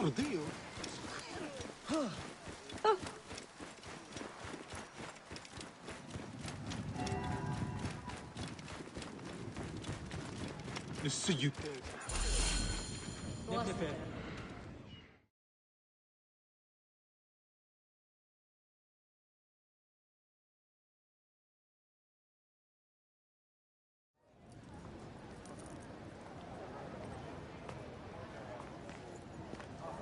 Tardío. نسيت.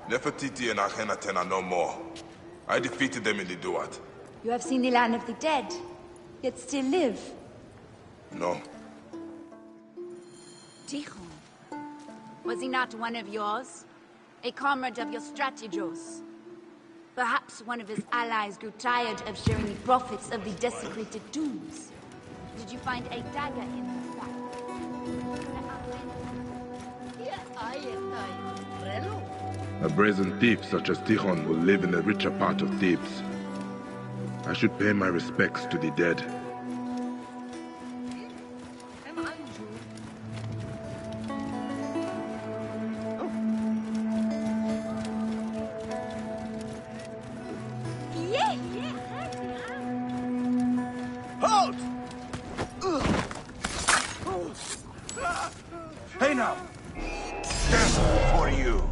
Nefertiti and Akhenaten are no more. I defeated them in the Duat. You have seen the land of the dead, yet still live. No. THO. Was he not one of yours? A comrade of your strategos? Perhaps one of his allies grew tired of sharing the profits of the desecrated tombs. Did you find a dagger in his sack? A brazen thief such as Tichon will live in the richer part of Thebes. I should pay my respects to the dead. Halt! Hey now! Death for you!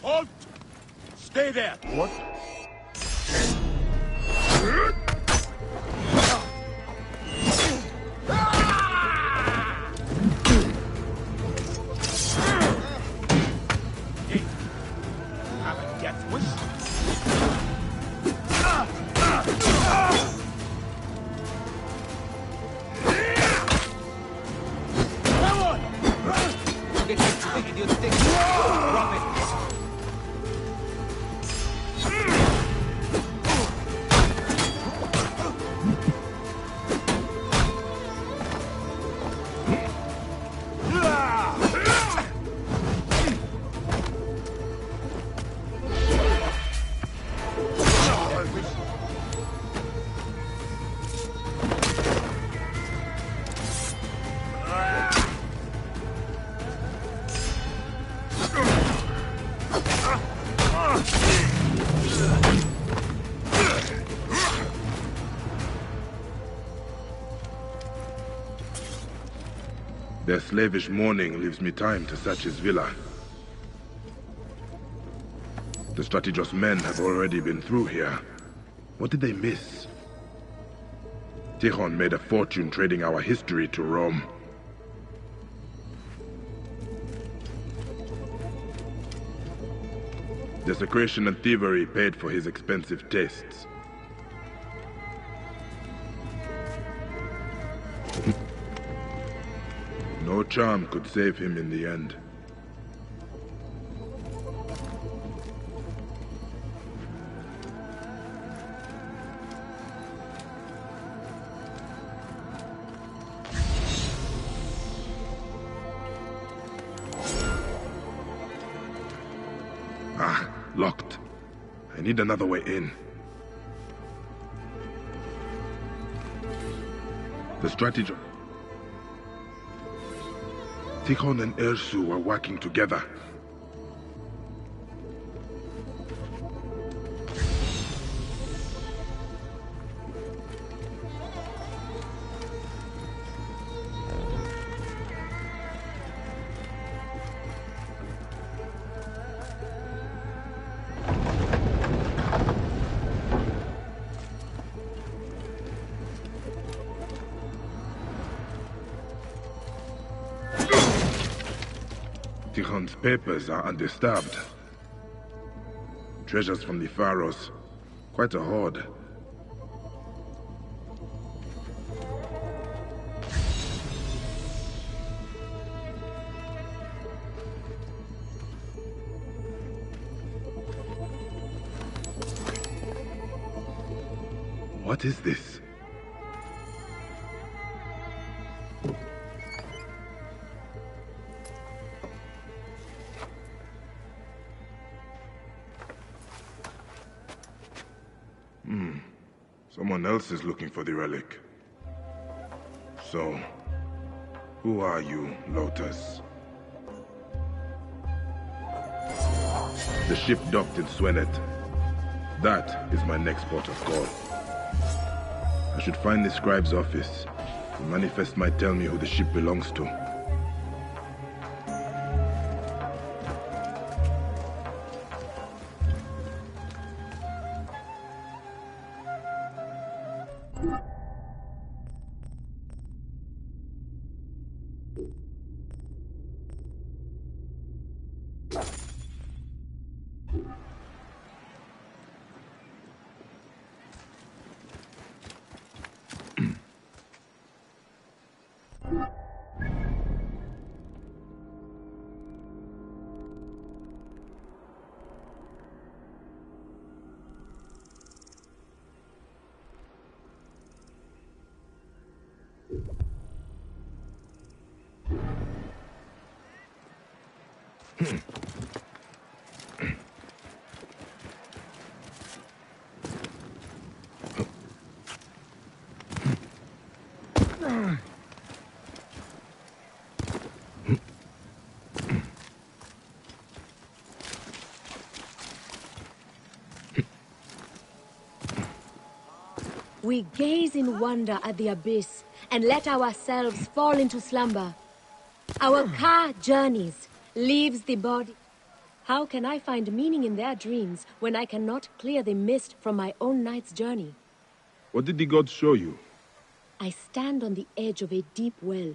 Halt! Stay there! What? Have a death wish? Come on! Drop it! Their slavish mourning leaves me time to search his villa. The Strategos men have already been through here. What did they miss? Tichon made a fortune trading our history to Rome. Desecration and thievery paid for his expensive tastes. No charm could save him in the end. Ah, locked. I need another way in. The strategy... Tichon and Ersu are working together. Tikhon's papers are undisturbed. Treasures from the pharaohs. Quite a hoard. What is this? Someone else is looking for the relic. So, who are you, Lotus? The ship docked in Swenet. That is my next port of call. I should find the scribe's office. The manifest might tell me who the ship belongs to. We gaze in wonder at the abyss and let ourselves fall into slumber. Our car journeys, leaves the body. How can I find meaning in their dreams when I cannot clear the mist from my own night's journey? What did the gods show you? I stand on the edge of a deep well.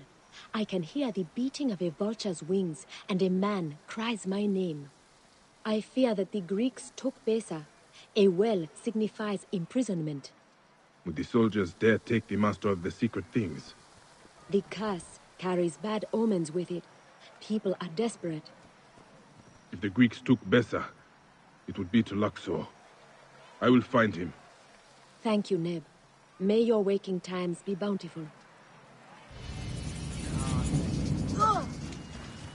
I can hear the beating of a vulture's wings, and a man cries my name. I fear that the Greeks took Besa. A well signifies imprisonment. Would the soldiers dare take the master of the secret things? The curse carries bad omens with it. People are desperate. If the Greeks took Besa, it would be to Luxor. I will find him. Thank you, Neb. May your waking times be bountiful.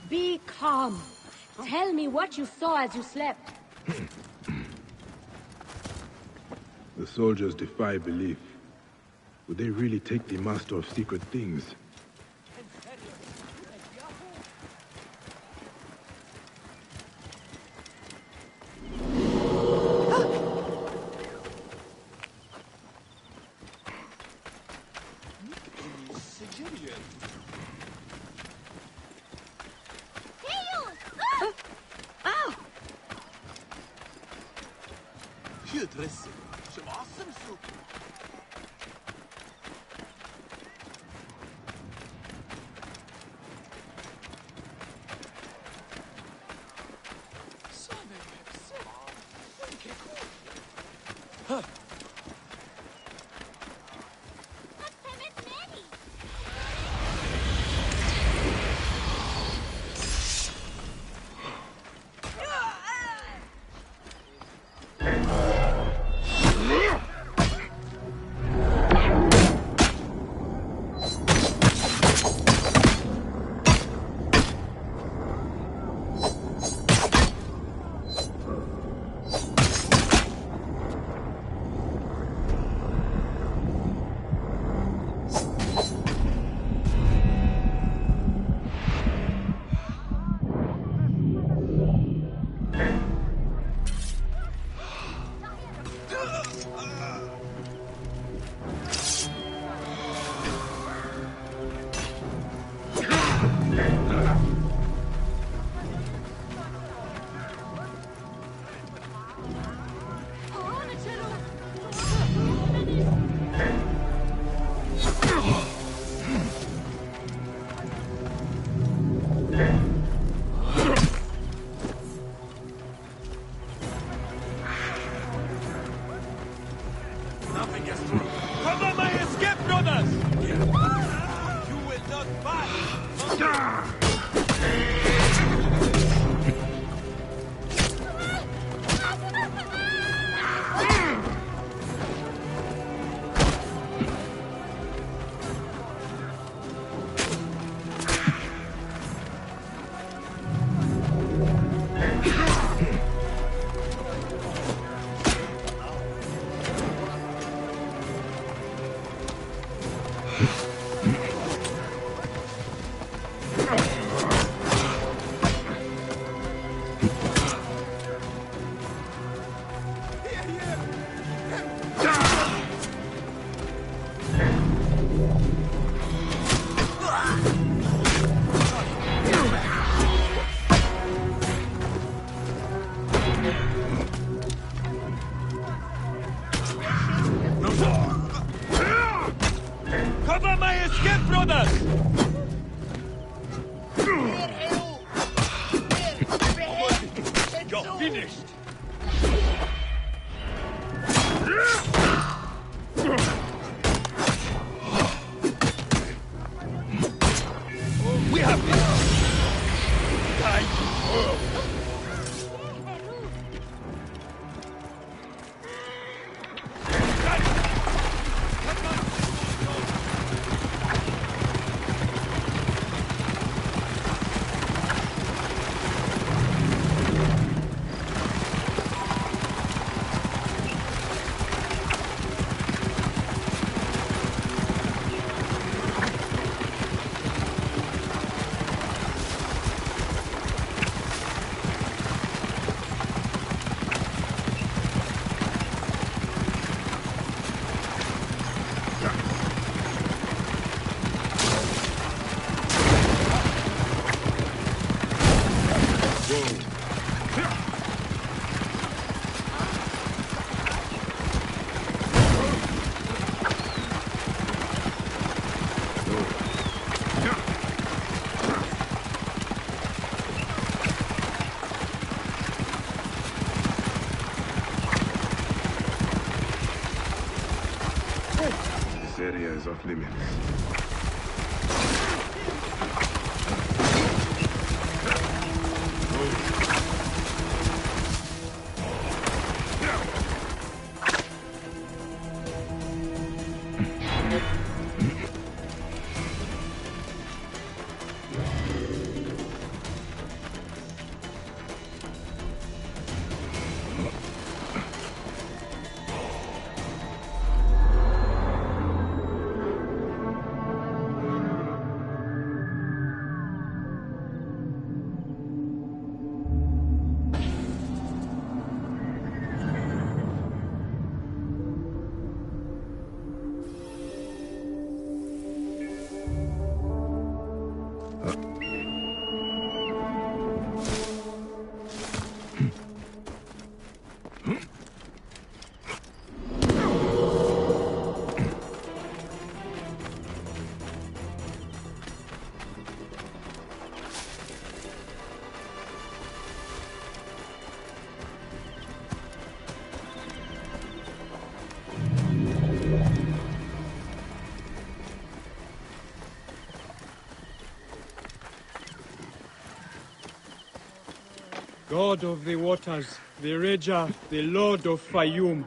Be calm. Tell me what you saw as you slept. The soldiers defy belief. Would they really take the master of secret things? Cover my escape, brothers! You're finished! We have this! This area is off limits. God of the waters, the Raja, the Lord of Fayum.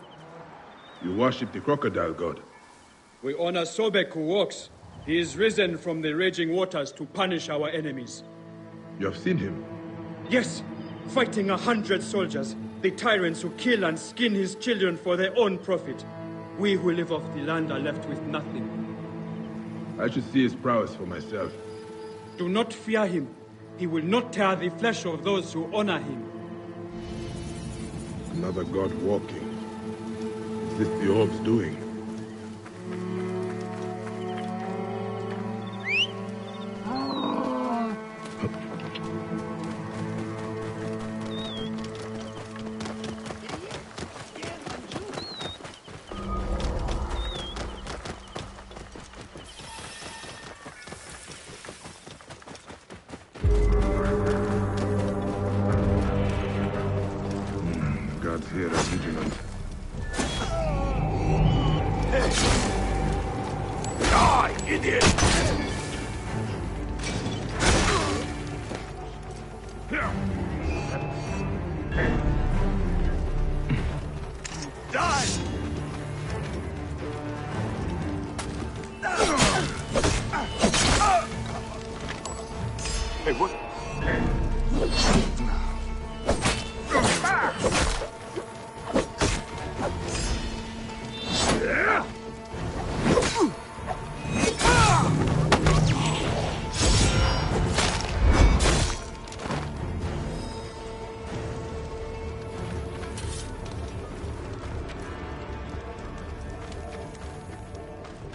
You worship the crocodile god. We honor Sobek who walks. He is risen from the raging waters to punish our enemies. You have seen him? Yes, fighting 100 soldiers, the tyrants who kill and skin his children for their own profit. We who live off the land are left with nothing. I should see his prowess for myself. Do not fear him. He will not tear the flesh of those who honor him. Another god walking. Is this the orb's doing? Gods here are vigilant. Die, idiot! Die! Hey, what?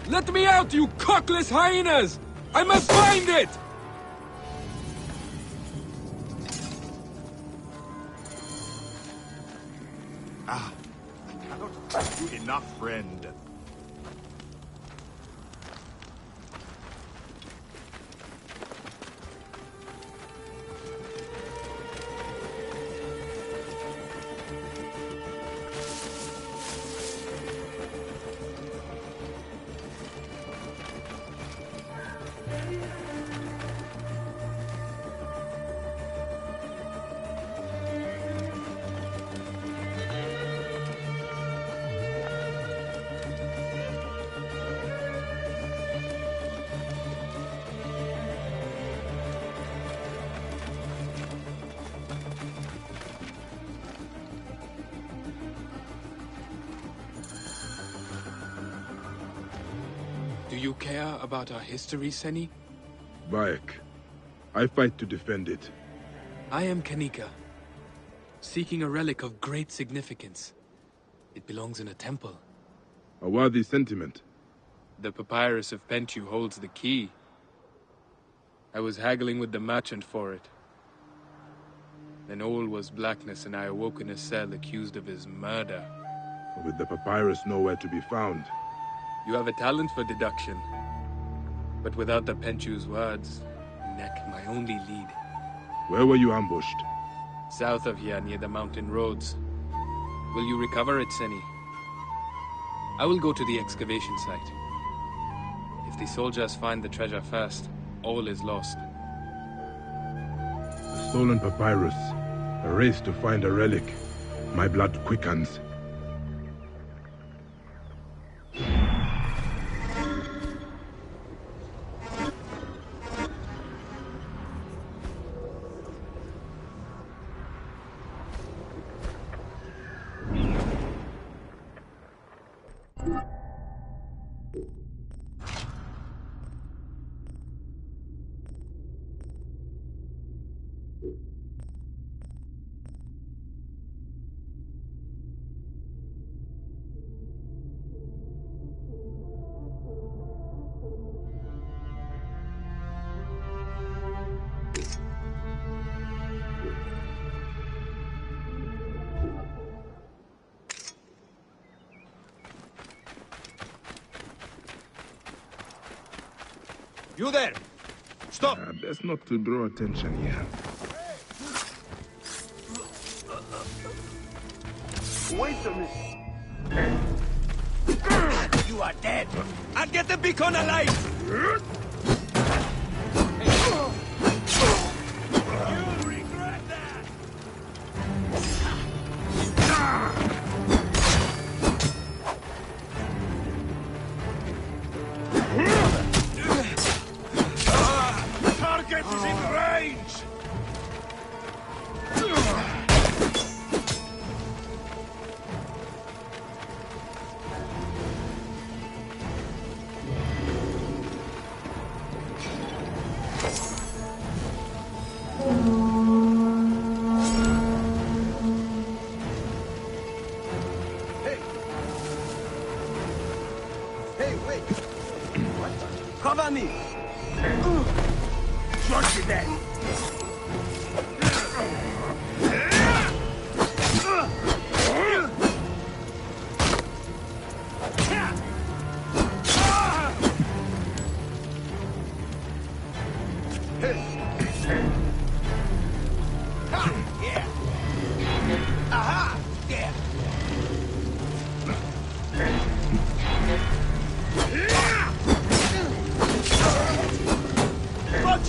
Let me out, you cockless hyenas! I must find it! I cannot thank you enough, friend. Do you care about our history, Seni? Bayek, I fight to defend it. I am Kanika, seeking a relic of great significance. It belongs in a temple. A worthy sentiment. The papyrus of Pentu holds the key. I was haggling with the merchant for it. Then all was blackness, and I awoke in a cell accused of his murder. With the papyrus nowhere to be found. You have a talent for deduction. But without the Pentu's words, Neck, my only lead. Where were you ambushed? South of here, near the mountain roads. Will you recover it, Seni? I will go to the excavation site. If the soldiers find the treasure first, all is lost. A stolen papyrus. A race to find a relic. My blood quickens. You there! Stop! Best not to draw attention here. Wait a minute! You are dead! I'll get the beacon alive! You'll regret that! Target is in range! Hey, wait! What? Cover me! Trust you then! Yeah! Aha! Yeah! Watch!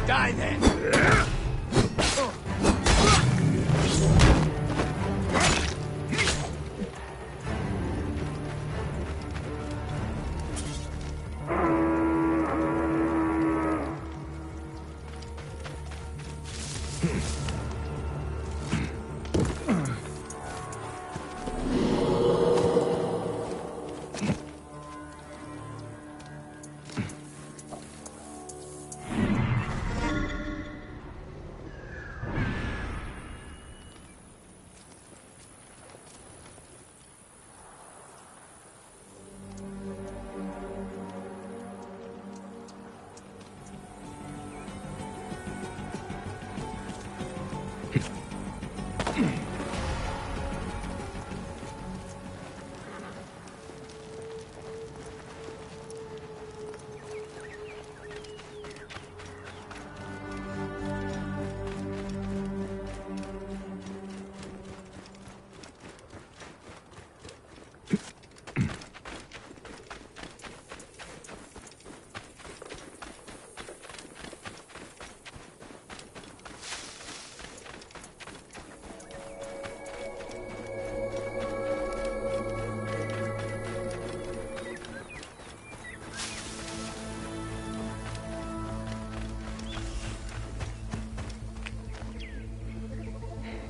Die then!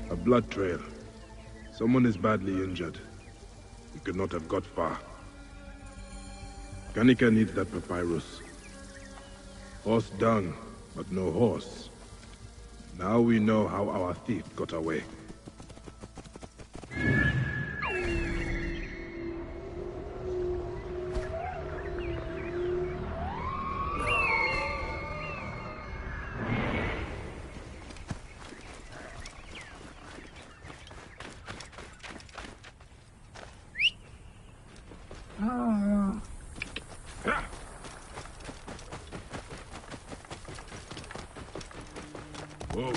A blood trail. Someone is badly injured. We could not have got far. Kanika needs that papyrus. Horse dung, but no horse. Now we know how our thief got away. Whoa.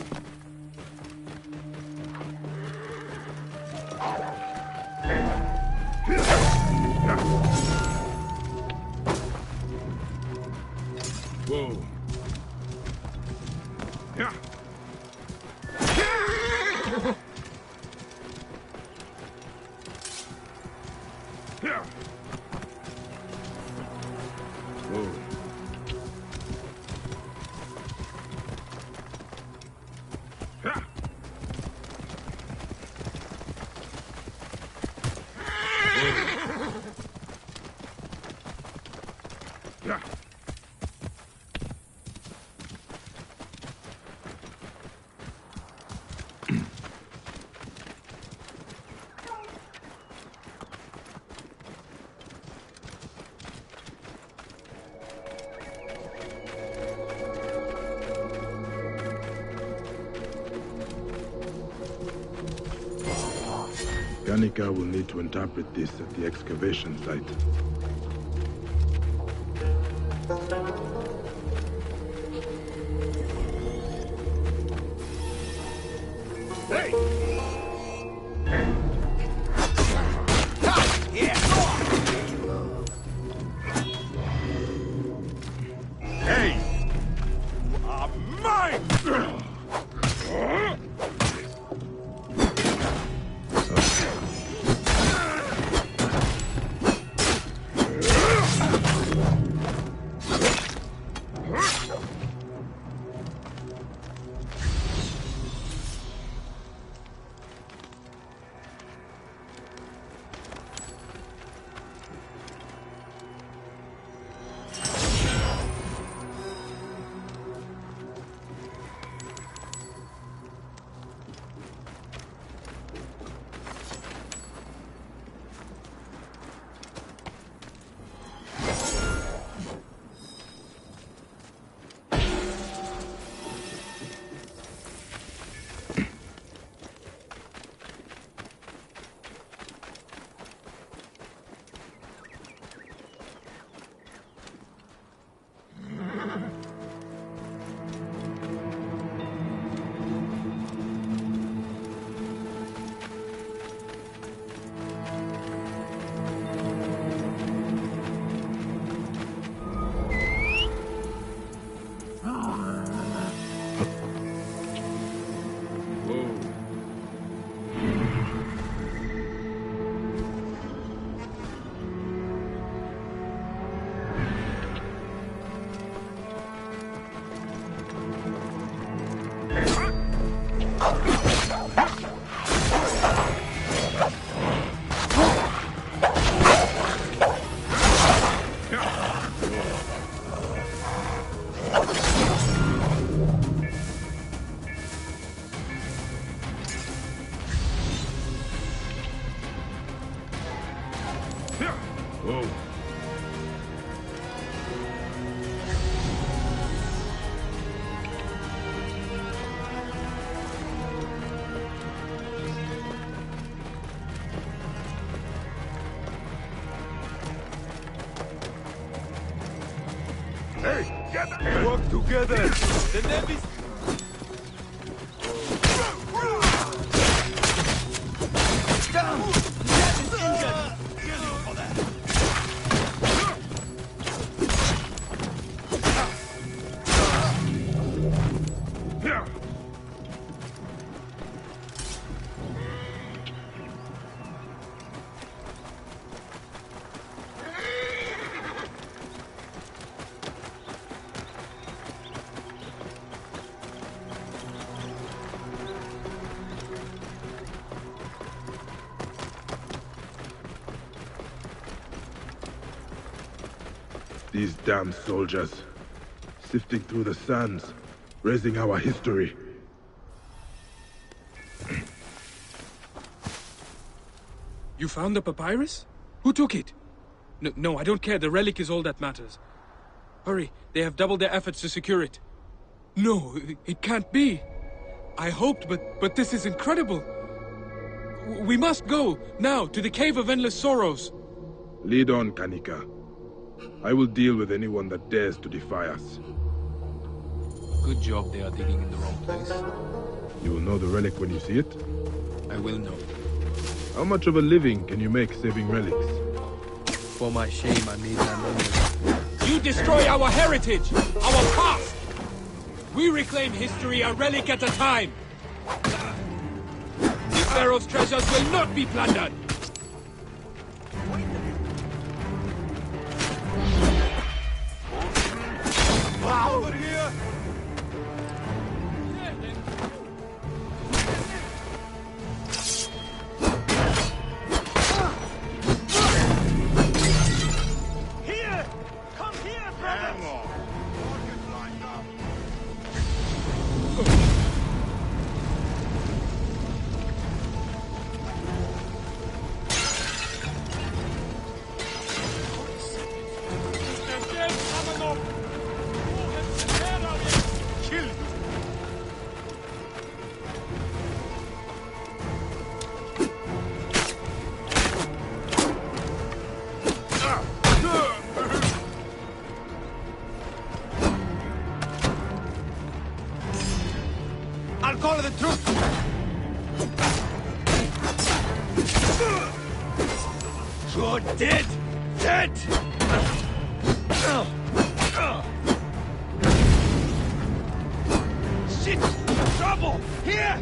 Whoa. Yeah. Yeah. Whoa. Yeah. Yeah. Kanika will need to interpret this at the excavation site. Hey! Hey! You are mine! Work together! The Navy's... Down! That is injured! Kill you for that! These damn soldiers, sifting through the sands, raising our history. You found the papyrus? Who took it? No, I don't care. The relic is all that matters. Hurry, they have doubled their efforts to secure it. No, it can't be. I hoped, but this is incredible. We must go, now, to the Cave of Endless Sorrows. Lead on, Kanika. I will deal with anyone that dares to defy us. Good job they are digging in the wrong place. You will know the relic when you see it? I will know. How much of a living can you make saving relics? For my shame, I made my money. You destroy our heritage! Our past! We reclaim history a relic at a time! The Pharaoh's treasures will not be plundered! Over here! Here! Come here, brothers! Rockets lined up. I'll call the troops! You're dead! Dead! Shit! Trouble! Here!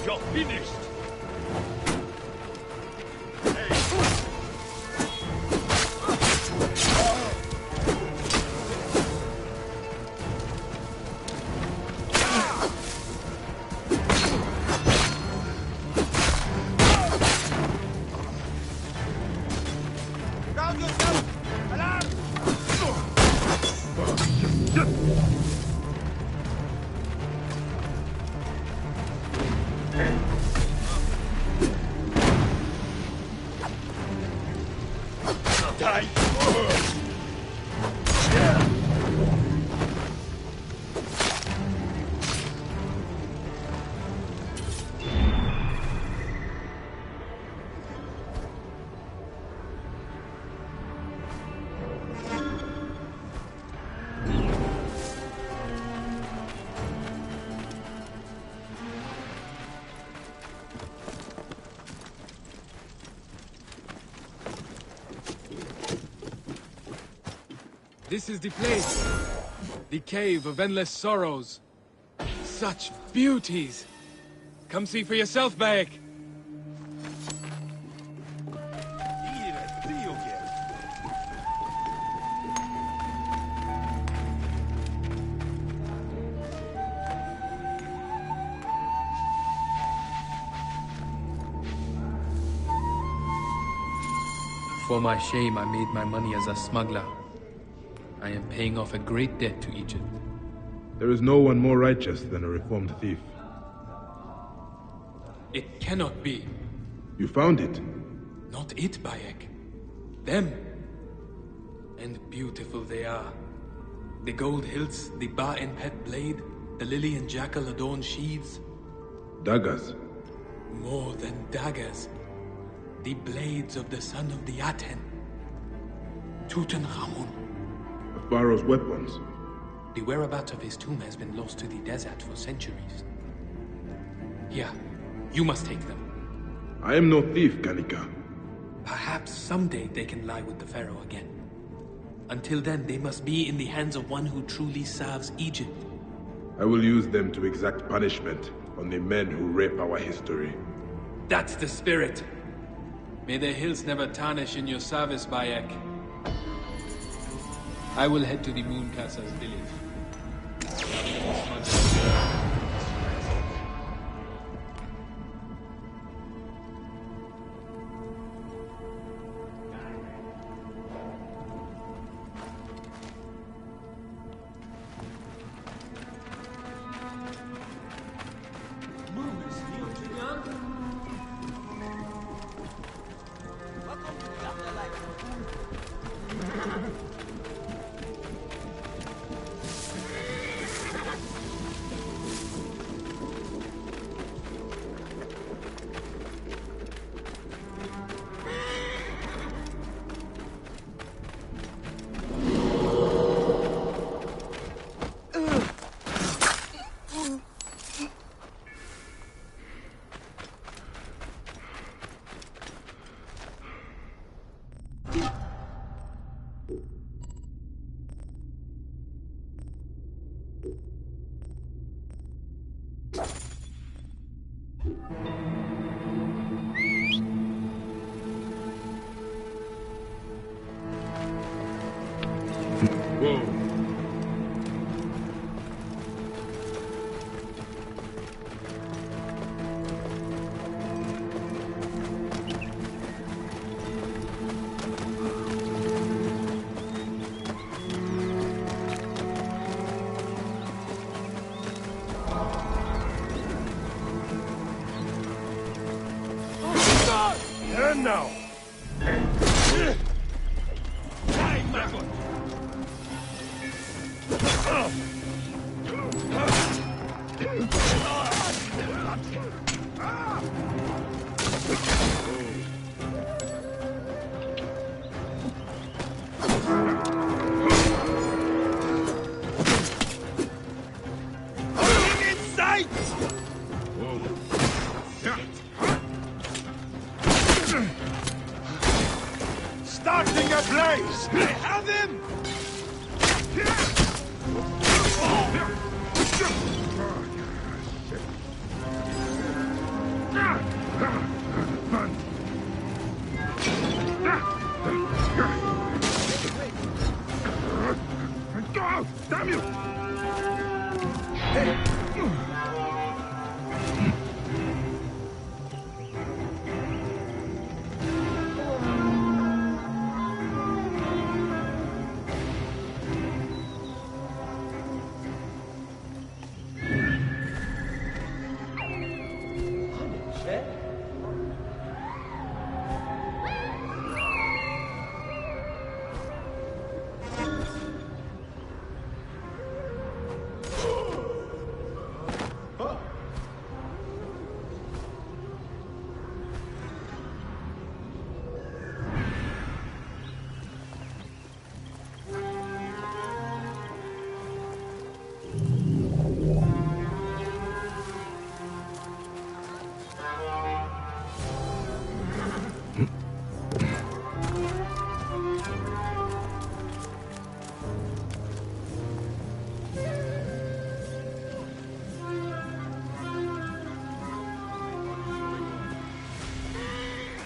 You're finished! Ground yourself! Alarm! Die! This is the place. The Cave of Endless Sorrows. Such beauties. Come see for yourself, Bayek. For my shame, I made my money as a smuggler. I am paying off a great debt to Egypt. There is no one more righteous than a reformed thief. It cannot be. You found it. Not it, Bayek. Them. And beautiful they are. The gold hilts, the Ba and Pet blade, the lily and jackal adorned sheaths. Daggers. More than daggers. The blades of the son of the Aten. Tutankhamun. The pharaoh's weapons. The whereabouts of his tomb has been lost to the desert for centuries. Here, you must take them. I am no thief, Kanika. Perhaps someday they can lie with the pharaoh again. Until then, they must be in the hands of one who truly serves Egypt. I will use them to exact punishment on the men who rape our history. That's the spirit. May the hills never tarnish in your service, Bayek. I will head to the Mooncasser's village. Now! Starting a blaze! I have him! Damn you!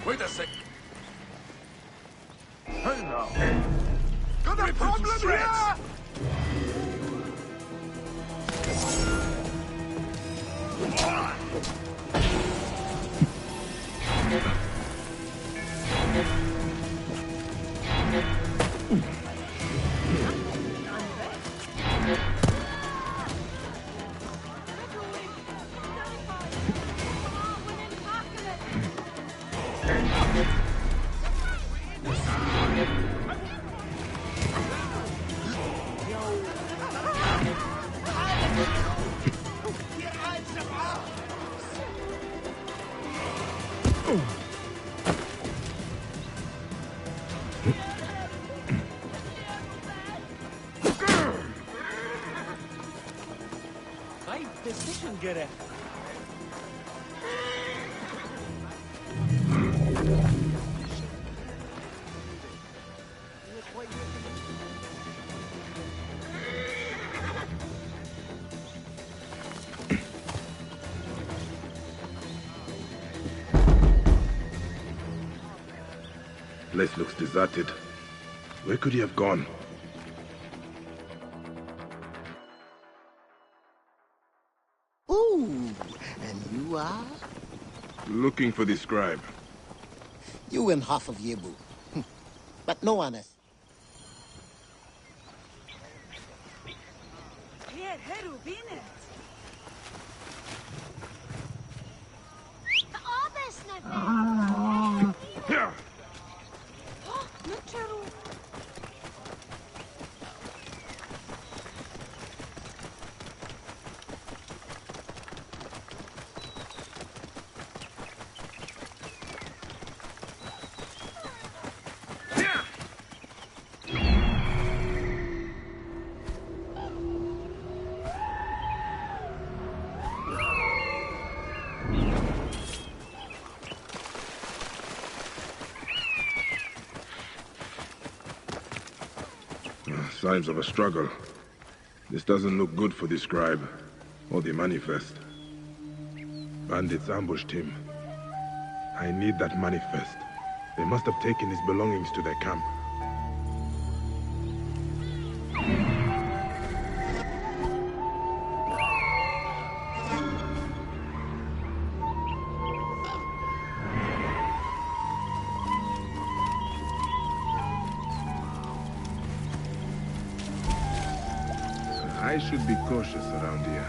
Wait a sec. Hey now. Got a problem here? Right decision, get it. Place looks deserted. Where could he have gone? Ooh, and you are? Looking for the scribe. You and half of Yebu. But no one else. Signs of a struggle. This doesn't look good for the scribe, or the manifest. Bandits ambushed him. I need that manifest. They must have taken his belongings to their camp. I should be cautious around here.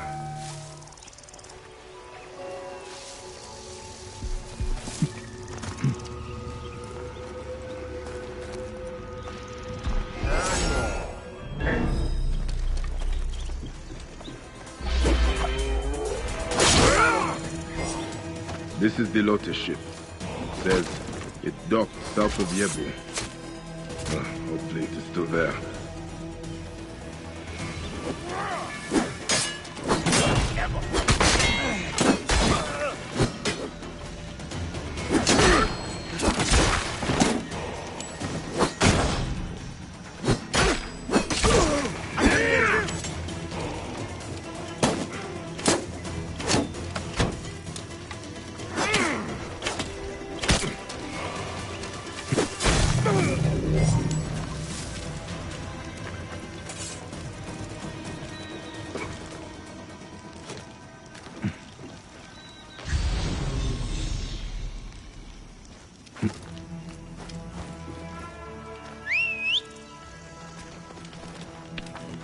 This is the Lotus ship. It says it docked south of Yebu. Hopefully it is still there.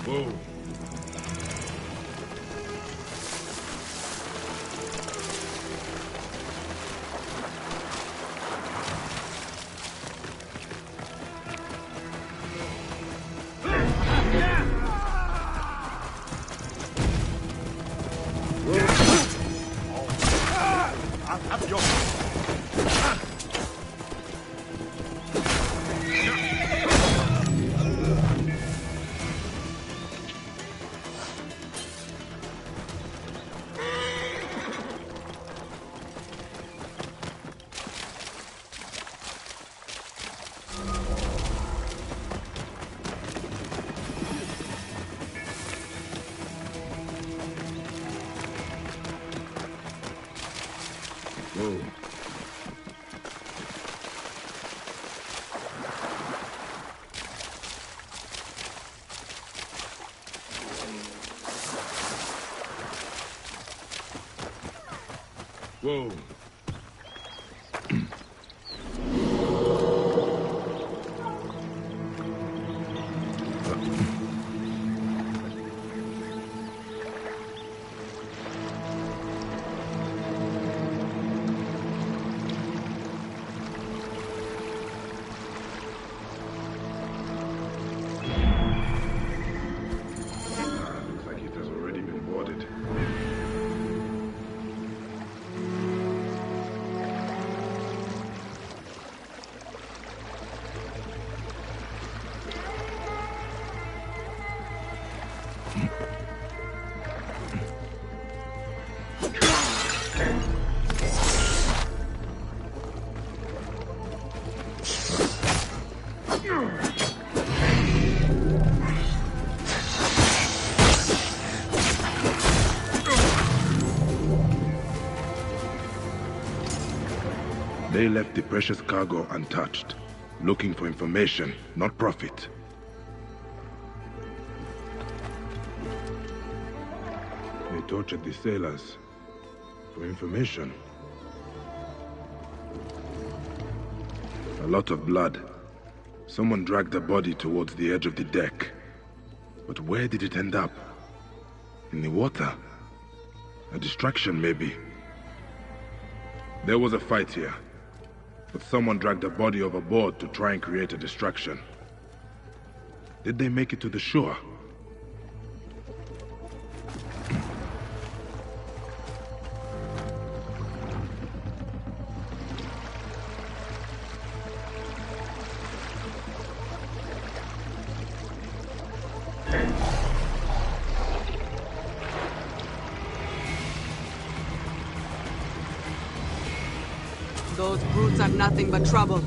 Whoa. Whoa. Whoa. They left the precious cargo untouched, looking for information, not profit. They tortured the sailors for information. A lot of blood. Someone dragged the body towards the edge of the deck. But where did it end up? In the water? A distraction, maybe. There was a fight here, but someone dragged the body overboard to try and create a distraction. Did they make it to the shore? Those brutes are nothing but trouble.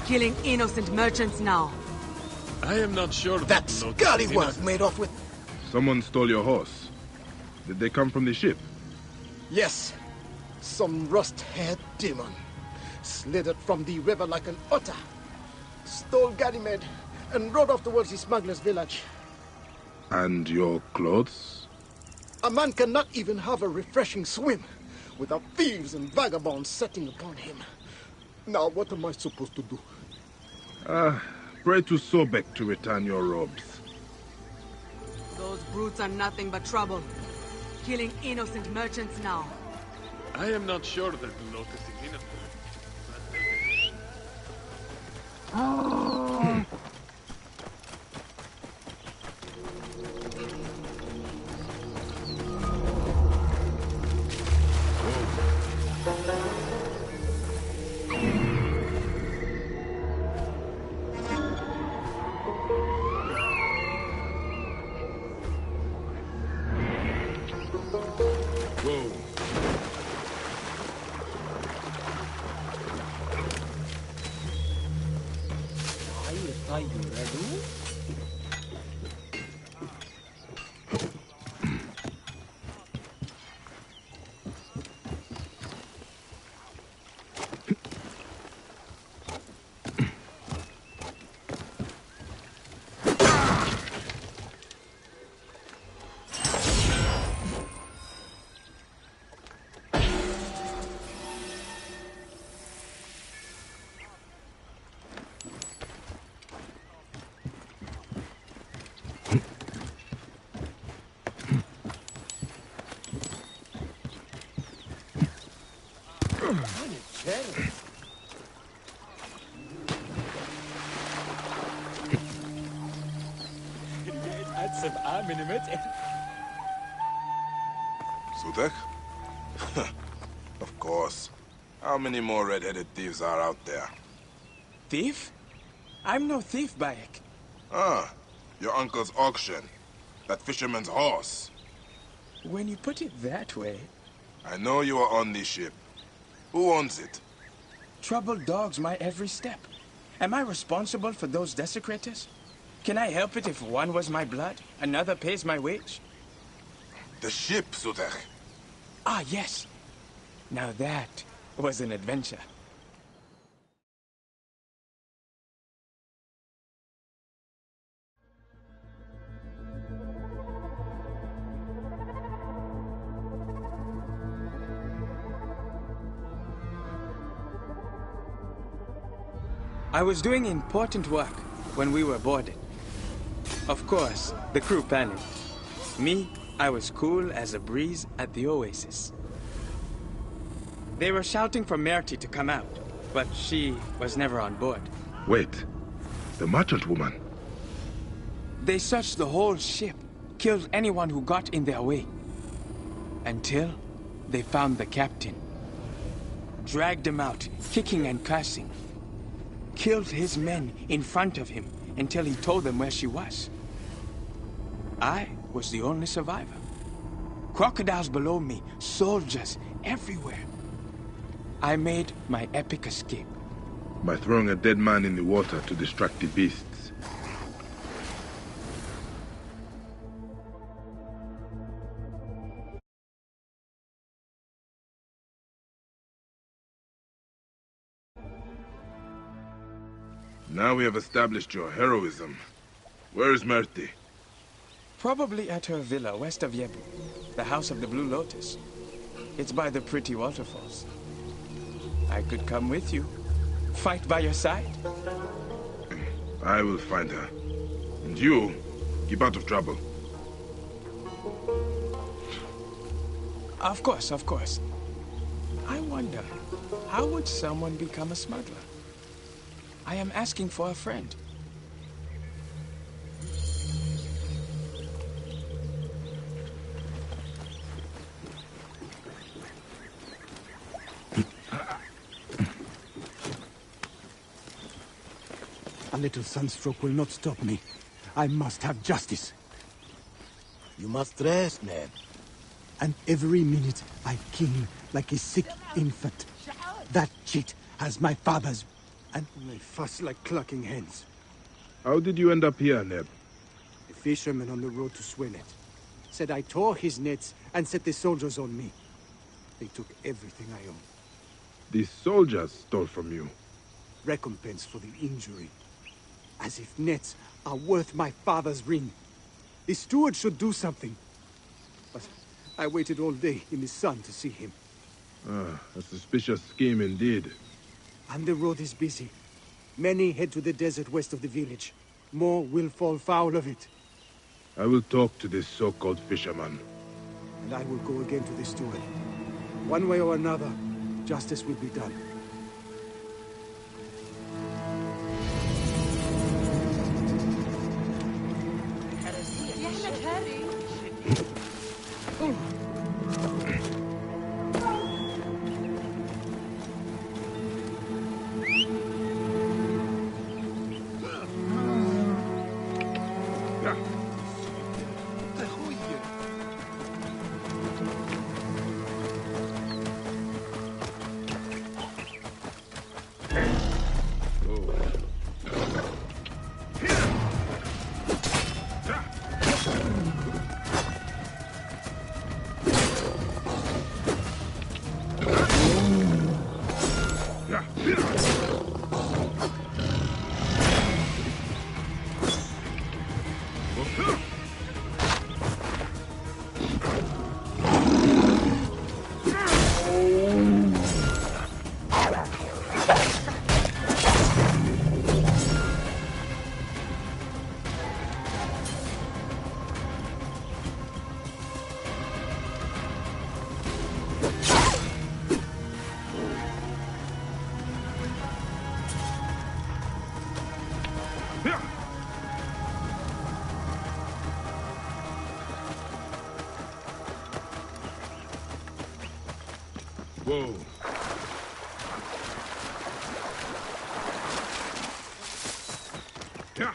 Killing innocent merchants now. I am not sure That scallywag made off with... Someone stole your horse. Did they come from the ship? Yes. Some rust-haired demon. Slithered from the river like an otter. Stole Ganymede and rode off towards the smuggler's village. And your clothes? A man cannot even have a refreshing swim without thieves and vagabonds setting upon him. Now, what am I supposed to do? Pray to Sobek to return your robes. Those brutes are nothing but trouble. Killing innocent merchants now. I am not sure that the Lotus is innocent. Sutek? Of course. How many more red-headed thieves are out there? Thief? I'm no thief, Bayek. Ah, your uncle's auction. That fisherman's horse. When you put it that way... I know you are on this ship. Who owns it? Troubled dogs my every step. Am I responsible for those desecrators? Can I help it if one was my blood, another pays my wage? The ship, Sutek. Ah, yes. Now that was an adventure. I was doing important work when we were boarded. Of course, the crew panicked. Me, I was cool as a breeze at the oasis. They were shouting for Merti to come out, but she was never on board. Wait, the merchant woman. They searched the whole ship, killed anyone who got in their way. Until they found the captain. Dragged him out, kicking and cursing. Killed his men in front of him until he told them where she was. I was the only survivor. Crocodiles below me, soldiers everywhere. I made my epic escape. By throwing a dead man in the water to distract the beasts. Now we have established your heroism. Where is Merti? Probably at her villa west of Yebu, the House of the Blue Lotus. It's by the pretty waterfalls. I could come with you. Fight by your side. I will find her. And you, keep out of trouble. Of course, of course. I wonder, how would someone become a smuggler? I am asking for a friend. A little sunstroke will not stop me. I must have justice. You must rest, Ned. And every minute I kill like a sick infant. That cheat has my father's, and they fuss like clucking hens. How did you end up here, Neb? A fisherman on the road to Swenet said I tore his nets and set the soldiers on me. They took everything I owned. The soldiers stole from you. Recompense for the injury. As if nets are worth my father's ring. The steward should do something. But I waited all day in the sun to see him. Ah, a suspicious scheme indeed. And the road is busy. Many head to the desert west of the village. More will fall foul of it. I will talk to this so-called fisherman. And I will go again to the steward. One way or another, justice will be done. Whoa. Yeah.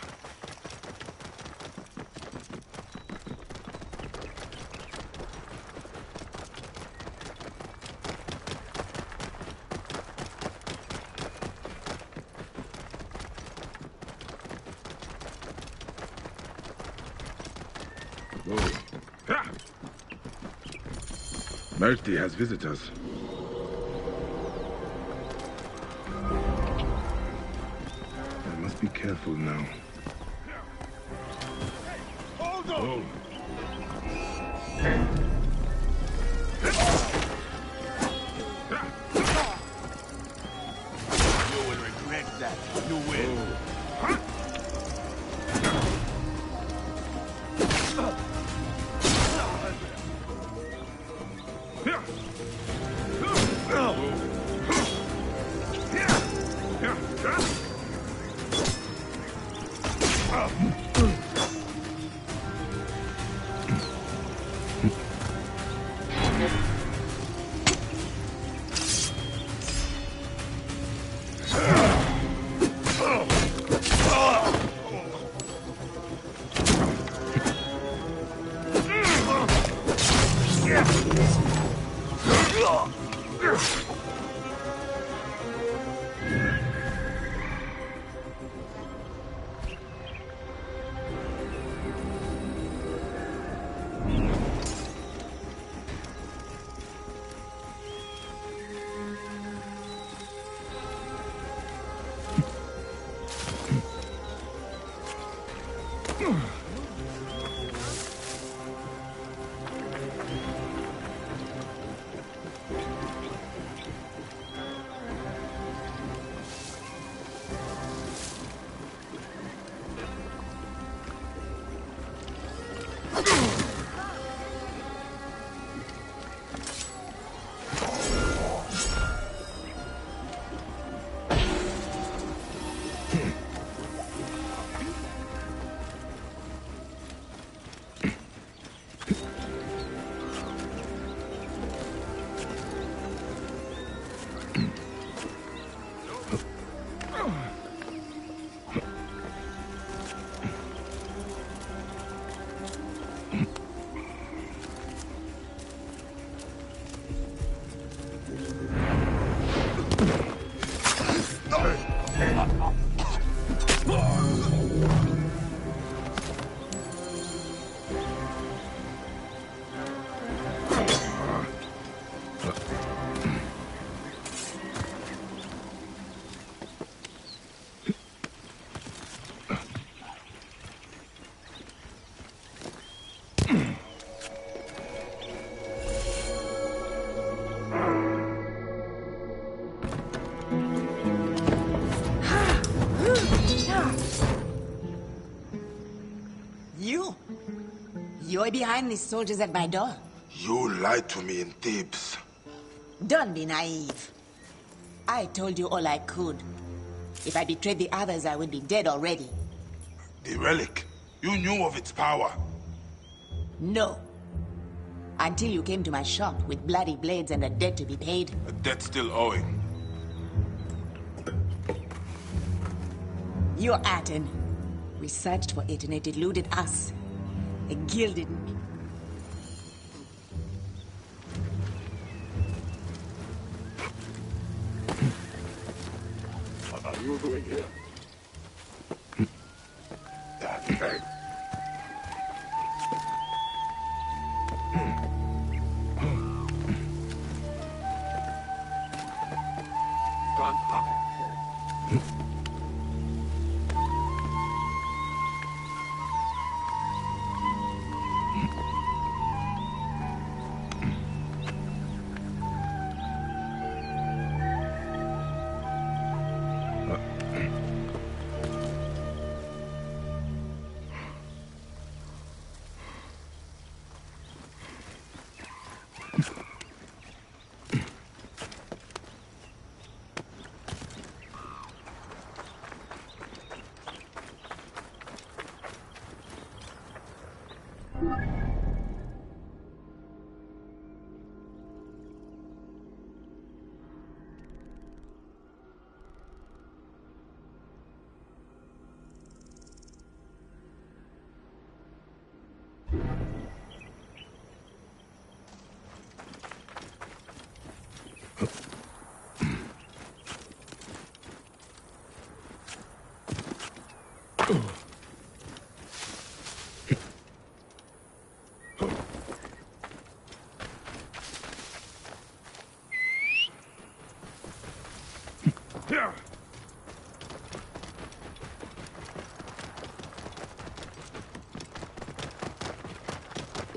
Whoa. Yeah. Merti has visitors. Be careful now. Hold on! Oh. You will regret that. You will. You're behind these soldiers at my door. You lied to me in Thebes. Don't be naive. I told you all I could. If I betrayed the others, I would be dead already. The relic. You knew of its power. No. Until you came to my shop with bloody blades and a debt to be paid. A debt still owing. You're Aten. We searched for it and it eluded us. It gilded me. What are you doing here?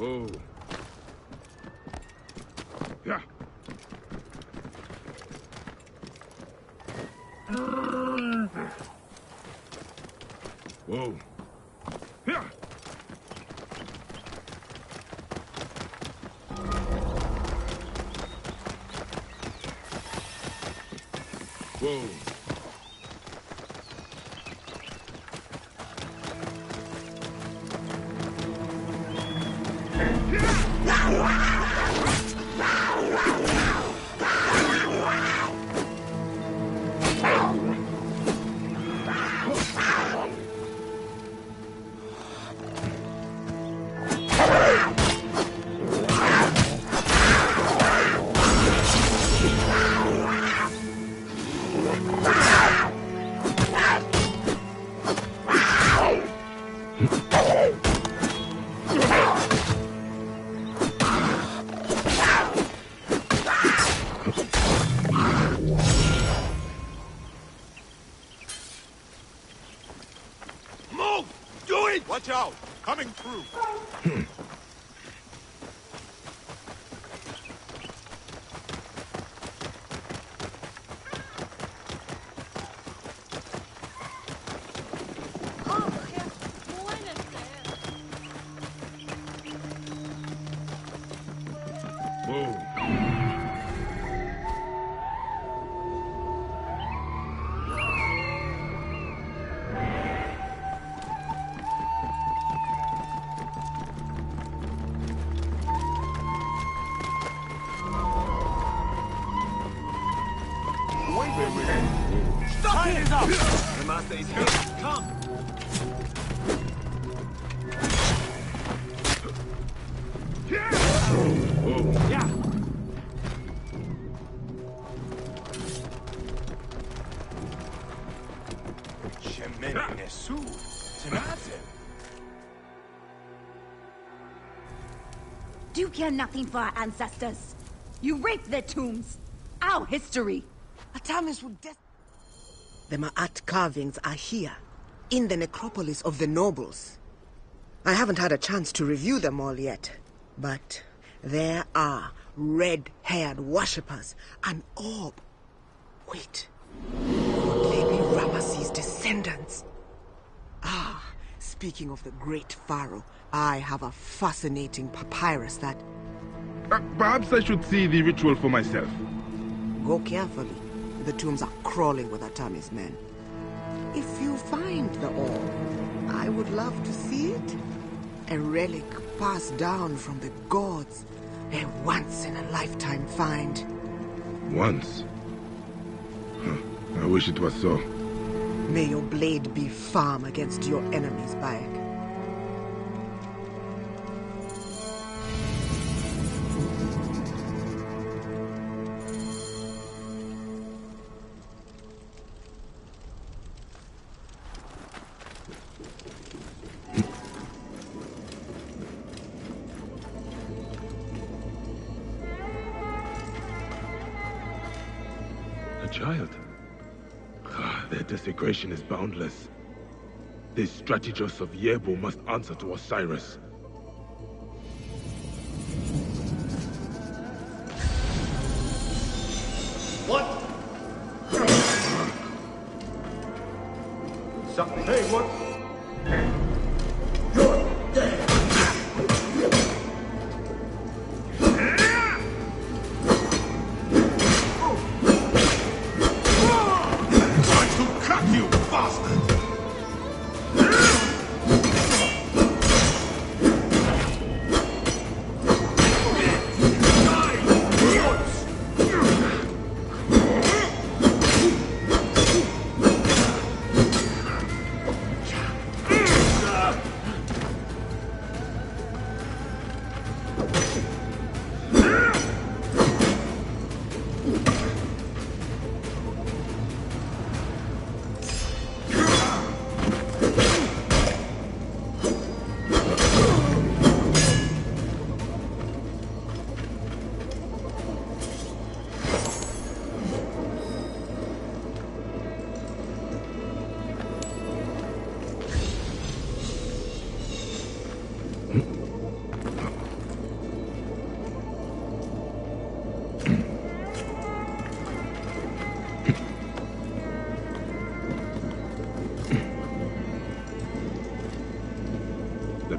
Whoa. Yeah. Whoa. Yeah. Whoa. Watch out! Coming through! Stop it! Up. The master is here. Come! Yeah. Do you care nothing for our ancestors? You raped their tombs. Our history. The Ma'at carvings are here, in the necropolis of the nobles. I haven't had a chance to review them all yet, but there are red-haired worshippers, an orb. Wait, could they be Ramesses' descendants? Ah, speaking of the great pharaoh, I have a fascinating papyrus that... Perhaps I should see the ritual for myself. Go carefully. The tombs are crawling with Atami's men. If you find the orb, I would love to see it. A relic passed down from the gods. A once-in-a-lifetime find. Once? Huh. I wish it was so. May your blade be firm against your enemy's back. Child. Their desecration is boundless. The strategos of Yebo must answer to Osiris. What? Something. Hey, what? You're dead.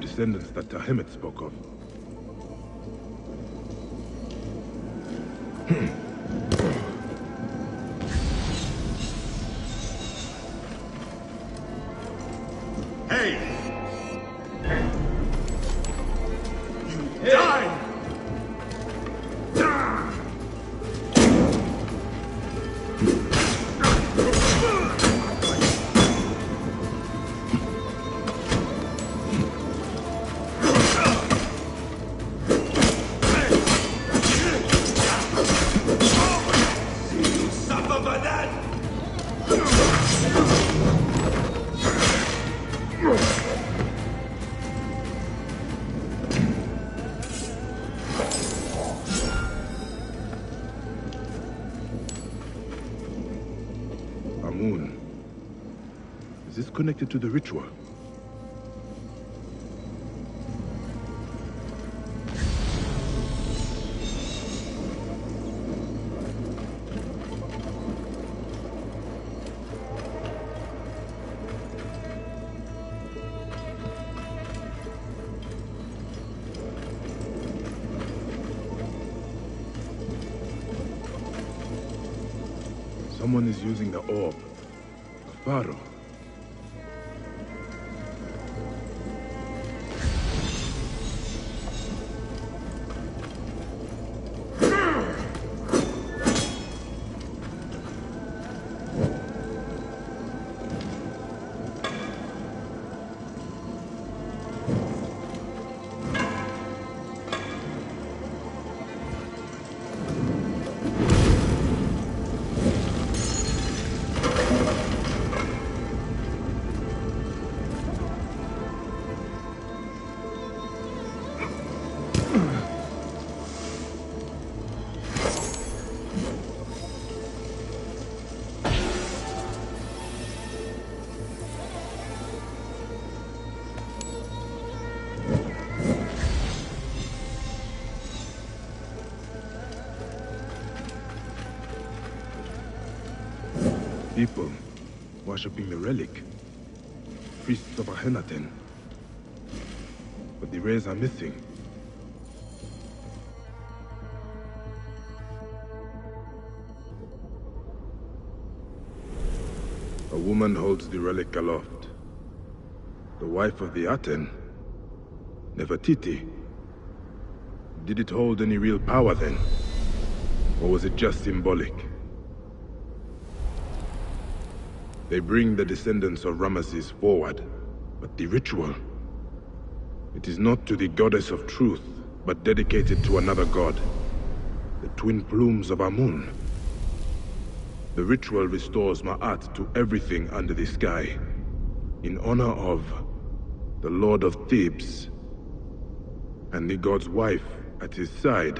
Descendants that Tahemet spoke of. Hey! You die! Is this connected to the ritual? Someone is using the orb. A pharaoh. people worshipping the relic. Priests of Akhenaten. But the rays are missing. A woman holds the relic aloft. The wife of the Aten, Nefertiti. Did it hold any real power then? Or was it just symbolic? They bring the descendants of Ramesses forward, but the ritual... it is not to the goddess of truth, but dedicated to another god. The twin plumes of Amun. The ritual restores Ma'at to everything under the sky, in honor of the Lord of Thebes, and the god's wife at his side.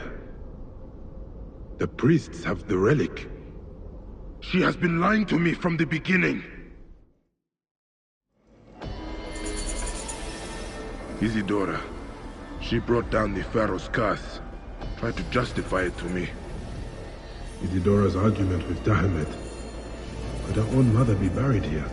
The priests have the relic. She has been lying to me from the beginning. Isidora. She brought down the Pharaoh's curse. Tried to justify it to me. Isidora's argument with Dahamet. Could her own mother be buried here?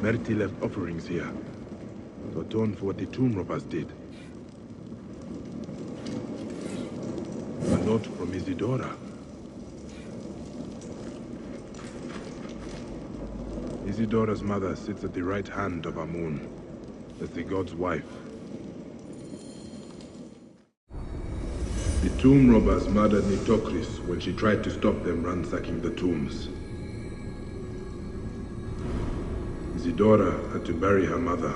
Merti left offerings here, to atone for what the tomb robbers did. A note from Isidora. Isidora's mother sits at the right hand of Amun, as the god's wife. The tomb robbers murdered Nitocris when she tried to stop them ransacking the tombs. Isidora had to bury her mother.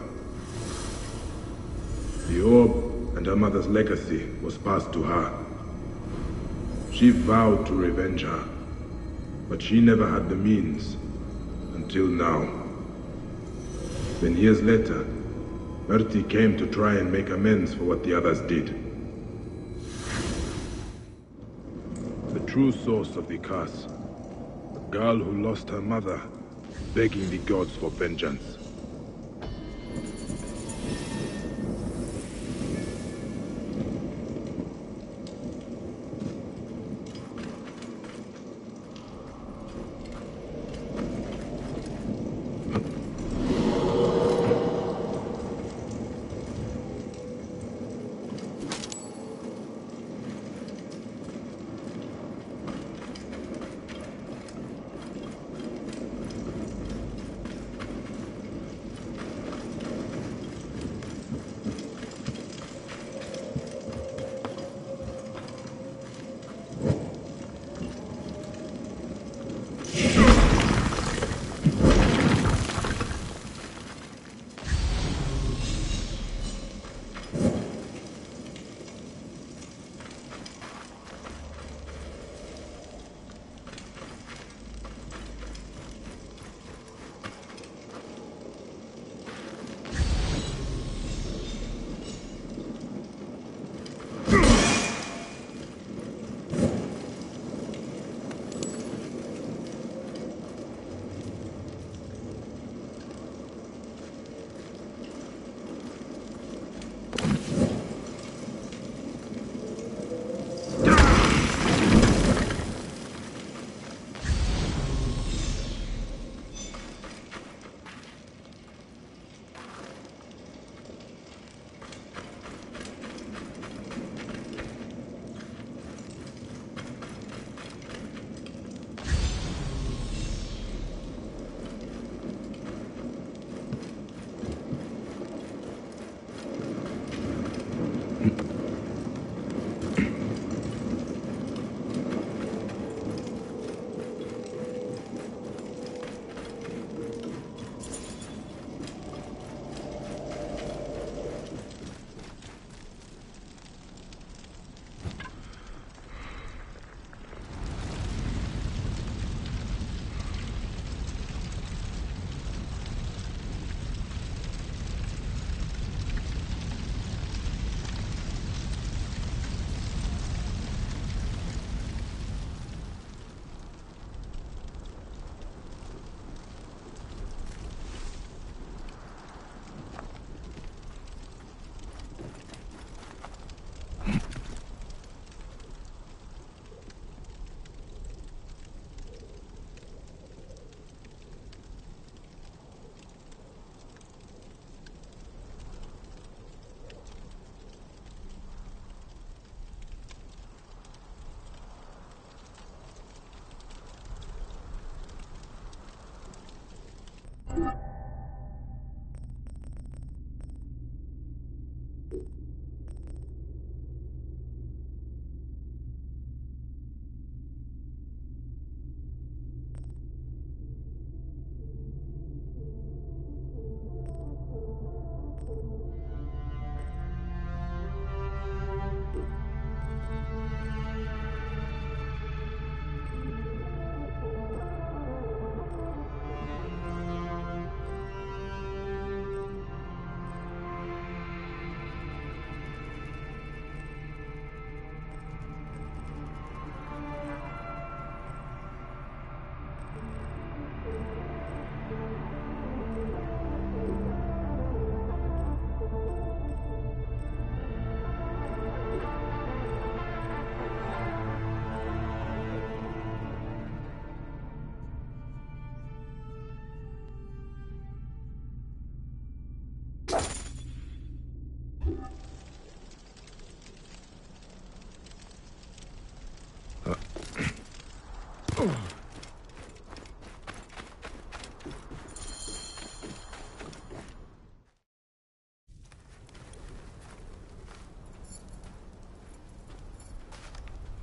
The orb and her mother's legacy was passed to her. She vowed to revenge her, but she never had the means, until now. Then years later, Merti came to try and make amends for what the others did. The true source of the curse, a girl who lost her mother, begging the gods for vengeance.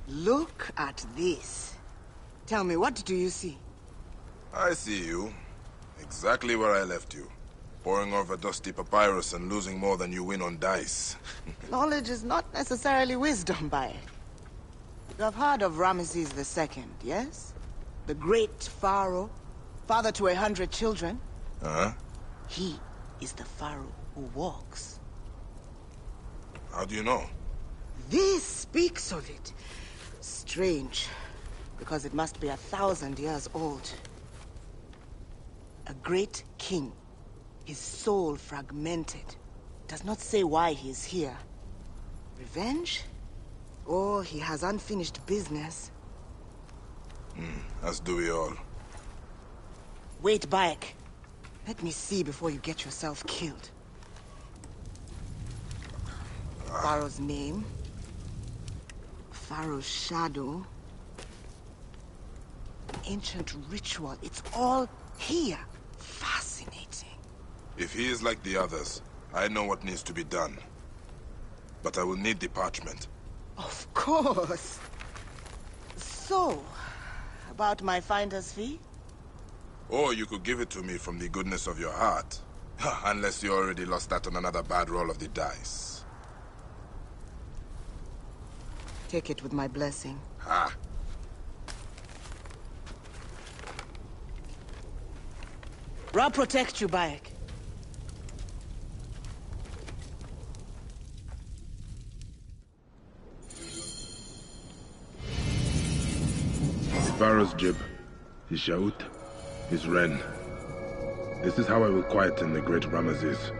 Look at this. Tell me, what do you see? I see you. Exactly where I left you. Poring over dusty papyrus and losing more than you win on dice. Knowledge is not necessarily wisdom, Bayek. You have heard of Ramesses II, yes? The great pharaoh, father to 100 children. Huh? He is the pharaoh who walks. How do you know? This speaks of it. Strange, because it must be 1,000 years old. A great king, his soul fragmented. Does not say why he is here. Revenge? Or he has unfinished business. As do we all. Wait, Bayek. Let me see before you get yourself killed. Pharaoh's name. Pharaoh's shadow. Ancient ritual. It's all here. Fascinating. If he is like the others, I know what needs to be done. But I will need the parchment. Of course. So, about my finder's fee? Or you could give it to me from the goodness of your heart. Unless you already lost that on another bad roll of the dice. Take it with my blessing. Ha! Ra protect you, Bayek. The Pharaoh's jib, his shaut, his wren. This is how I will quieten the great Ramesses.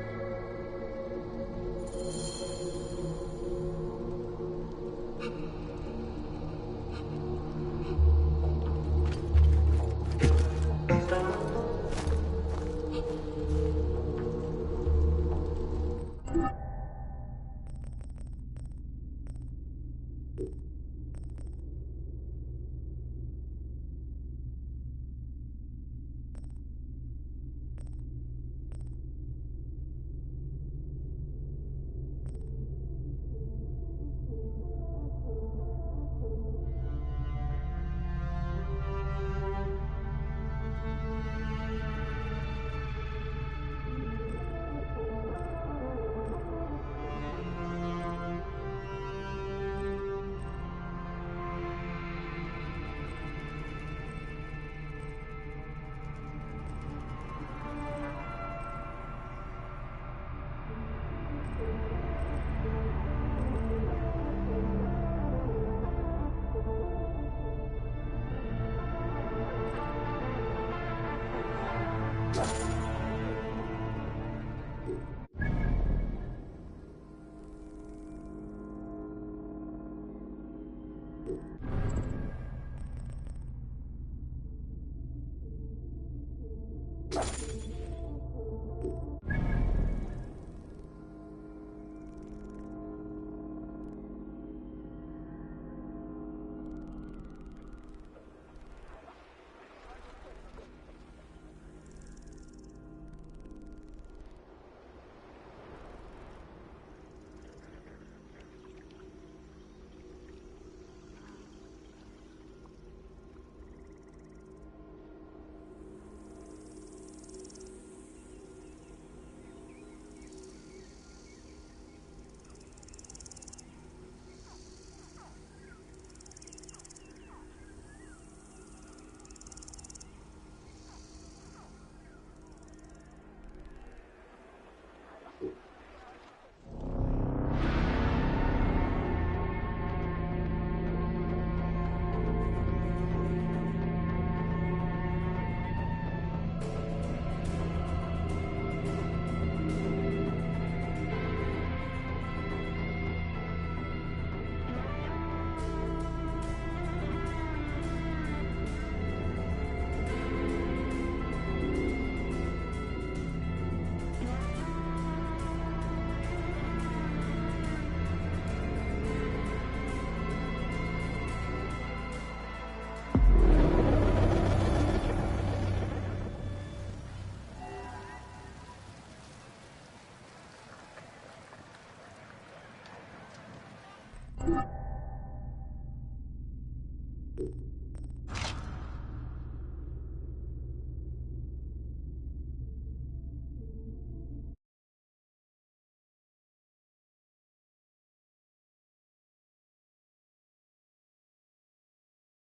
Thank you.